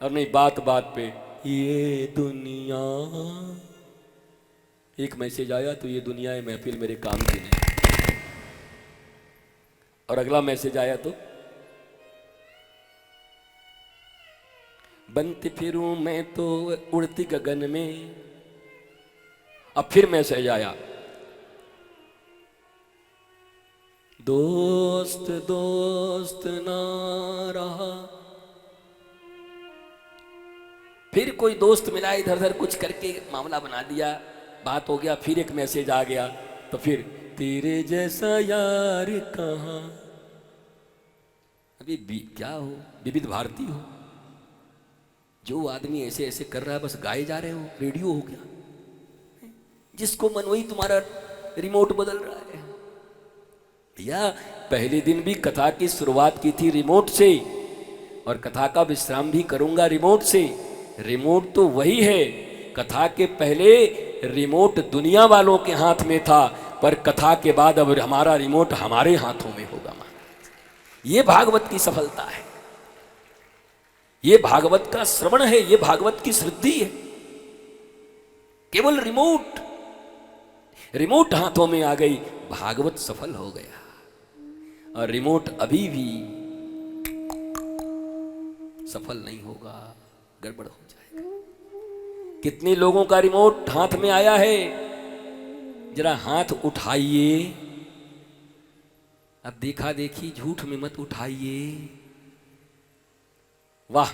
और नहीं बात बात पे ये दुनिया, एक मैसेज आया तो ये दुनिया ये महफिल मेरे काम की नहीं, और अगला मैसेज आया तो बनती फिरूं मैं तो उड़ती गगन में। अब फिर मैसेज आया दोस्त दोस्त ना रहा। फिर कोई दोस्त मिला इधर उधर कुछ करके मामला बना दिया, बात हो गया, फिर एक मैसेज आ गया तो फिर तेरे जैसा यार कहाँ। अभी क्या हो, विविध भारती हो, जो आदमी ऐसे ऐसे कर रहा है बस गाए जा रहे हो, रेडियो हो गया, जिसको मन वही तुम्हारा रिमोट बदल रहा है। भैया पहले दिन भी कथा की शुरुआत की थी रिमोट से, और कथा का विश्राम भी करूंगा रिमोट से। रिमोट तो वही है, कथा के पहले रिमोट दुनिया वालों के हाथ में था, पर कथा के बाद अब हमारा रिमोट हमारे हाथों में होगा। ये भागवत की सफलता है, ये भागवत का श्रवण है, ये भागवत की सिद्धि है। केवल रिमोट रिमोट हाथों में आ गई, भागवत सफल हो गया। और रिमोट अभी भी सफल नहीं होगा, गड़बड़ हो जाएगा। कितने लोगों का रिमोट हाथ में आया है, जरा हाथ उठाइए। अब देखा देखी झूठ में मत उठाइए। वाह,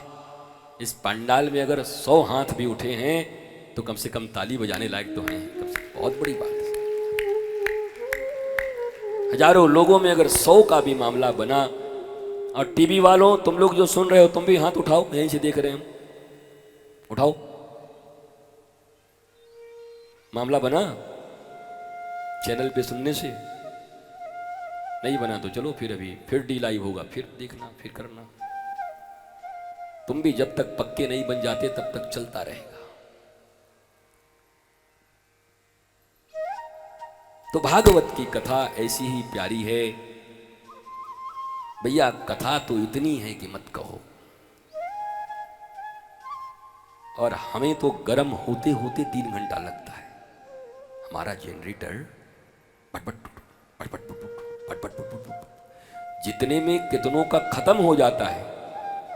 इस पंडाल में अगर 100 हाथ भी उठे हैं तो कम से कम ताली बजाने लायक तो हैं, बहुत बड़ी बात है। हजारों लोगों में अगर 100 का भी मामला बना, और टीवी वालों तुम लोग जो सुन रहे हो तुम भी हाथ उठाओ, यहीं से देख रहे हैं हम, उठाओ। मामला बना चैनल पे सुनने से? नहीं बना तो चलो फिर अभी फिर डी लाइव होगा, फिर देखना, फिर करना। तुम भी जब तक पक्के नहीं बन जाते तब तक चलता रहेगा। तो भागवत की कथा ऐसी ही प्यारी है भैया। कथा तो इतनी है कि मत कहो, और हमें तो गर्म होते होते 3 घंटा लगता है। हमारा जनरेटर पटपट पटपट पटपट पटपट, जितने में कितनों का खत्म हो जाता है।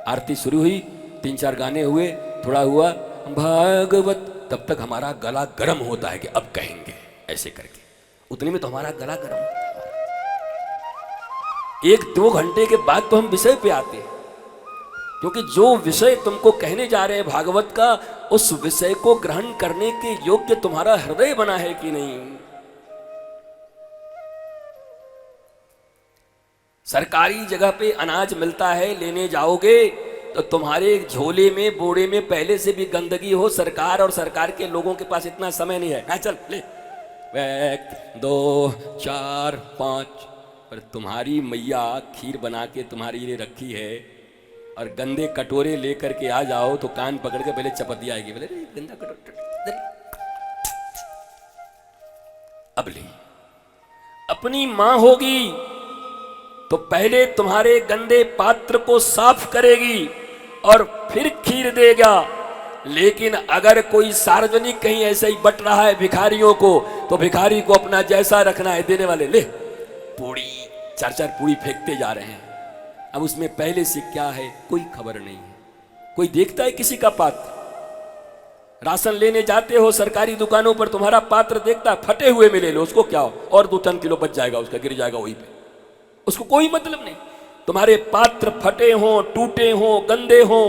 आरती शुरू हुई, 3-4 गाने हुए, थोड़ा हुआ भागवत, तब तक हमारा गला गर्म होता है कि अब कहेंगे ऐसे करके। उतने में तो हमारा गला गर्म होता है। 1-2 घंटे के बाद तो हम विषय पे आते हैं, क्योंकि जो विषय तुमको कहने जा रहे हैं भागवत का, उस विषय को ग्रहण करने के योग्य तुम्हारा हृदय बना है कि नहीं। सरकारी जगह पे अनाज मिलता है, लेने जाओगे तो तुम्हारे झोले में बोरे में पहले से भी गंदगी हो। सरकार और सरकार के लोगों के पास इतना समय नहीं है, चल ले 1 2 4 5, पर तुम्हारी मैया खीर बना के तुम्हारी लिए रखी है, और गंदे कटोरे लेकर के आ जाओ तो कान पकड़ के पहले चपती आएगी, बोले गंदा कटोरा। अब ले, अपनी मां होगी तो पहले तुम्हारे गंदे पात्र को साफ करेगी और फिर खीर देगा। लेकिन अगर कोई सार्वजनिक कहीं ऐसे ही बट रहा है भिखारियों को, तो भिखारी को अपना जैसा रखना है, देने वाले ले पूड़ी 4-4 पूड़ी फेंकते जा रहे हैं। अब उसमें पहले से क्या है कोई खबर नहीं है। कोई देखता है किसी का पात्र? राशन लेने जाते हो सरकारी दुकानों पर, तुम्हारा पात्र देखता, फटे हुए में ले लो, उसको क्या हो, और 2-3 किलो बच जाएगा, उसका गिर जाएगा वहीं पे, उसको कोई मतलब नहीं। तुम्हारे पात्र फटे हों, टूटे हों, गंदे हों,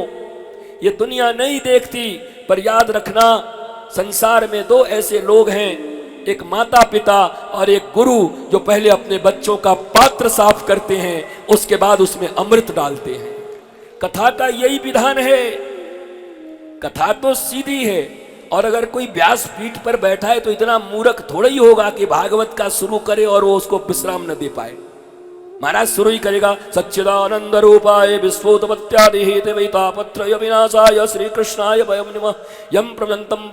ये दुनिया नहीं देखती। पर याद रखना, संसार में 2 ऐसे लोग हैं, एक माता पिता और एक गुरु, जो पहले अपने बच्चों का पात्र साफ करते हैं, उसके बाद उसमें अमृत डालते हैं। कथा का यही विधान है। कथा तो सीधी है, और अगर कोई व्यास पीठ पर बैठा है तो इतना मूर्ख थोड़ा ही होगा कि भागवत का शुरू करे और वो उसको विश्राम न दे पाए। महाराज शुरू ही करेगा, सच्चिदानंद रूपाय विश्वोत्पत्त्यादि हेतवे तापत्रय विनाशाय श्री कृष्णाय वयं नमः। यं प्रवदन्तं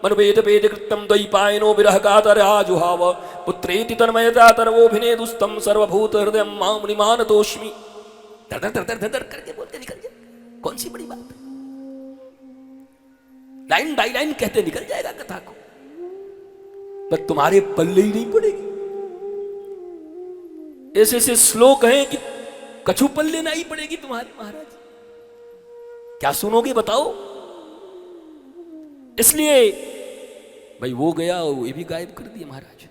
मनुवेद वेदकृतं द्वैपायनो विरह कातराजुहाव पुत्रेति तन्मयतातरवोभिनेदुस्तं सर्वभूत हृदयं मां मुनिमानतोऽस्मि। धर धर धर धर धर करके बोलते निकल गया, कौन सी बड़ी बात है। लाइन बाई लाइन कहते निकल जाएगा कथा को, पर तुम्हारे पल्ले ही नहीं पड़ेगी। ऐसे ऐसे श्लोक हैं कि कछु पल्ले नहीं पड़ेगी तुम्हारे महाराज, क्या सुनोगे बताओ। इसलिए भाई वो गया, वो ये भी गायब कर दिया महाराज।